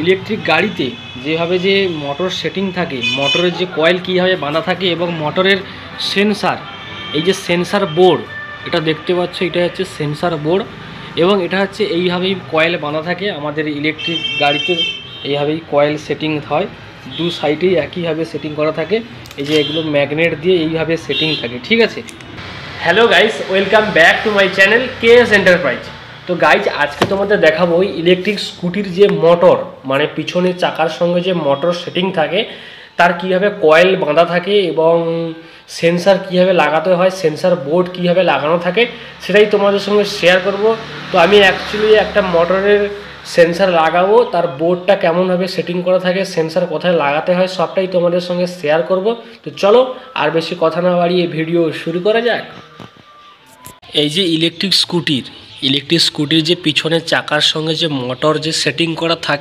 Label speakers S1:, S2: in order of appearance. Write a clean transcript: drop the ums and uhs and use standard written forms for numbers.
S1: Electric গাড়িতে যেভাবে যে মোটর সেটিং থাকে, মোটরের যে কয়েল কীভাবে বাঁধা থাকে এবং মোটরের সেন্সার, এই যে সেন্সার বোর্ড, এটা দেখতে পাচ্ছ, এটা হচ্ছে সেন্সার বোর্ড এবং এটা হচ্ছে এইভাবেই কয়েল বাঁধা থাকে আমাদের ইলেকট্রিক গাড়িতে। এইভাবেই কয়েল সেটিং হয়, দু সাইডেই একইভাবে সেটিং করা থাকে। এই যে এগুলো ম্যাগনেট দিয়ে এইভাবে সেটিং থাকে, ঠিক আছে। Hello guys, welcome back to my channel KS enterprise. তো গাইজ, আজকে তোমাদের দেখাবো ইলেকট্রিক স্কুটির যে মোটর, মানে পিছনের চাকার সঙ্গে যে মোটর সেটিং থাকে তার কীভাবে কয়েল বাঁধা থাকে এবং সেন্সার কীভাবে লাগাতে হয়, সেন্সার বোর্ড কীভাবে লাগানো থাকে, সেটাই তোমাদের সঙ্গে শেয়ার করব। তো আমি অ্যাকচুয়ালি একটা মোটরের সেন্সার লাগাবো, তার বোর্ডটা কেমনভাবে সেটিং করা থাকে, সেন্সার কোথায় লাগাতে হয়, সবটাই তোমাদের সঙ্গে শেয়ার করব। তো চলো আর বেশি কথা না বাড়িয়ে ভিডিও শুরু করা যাক। এই যে ইলেকট্রিক স্কুটির যে পিছনের চাকার সঙ্গে যে মোটর যে সেটিং করা থাকে,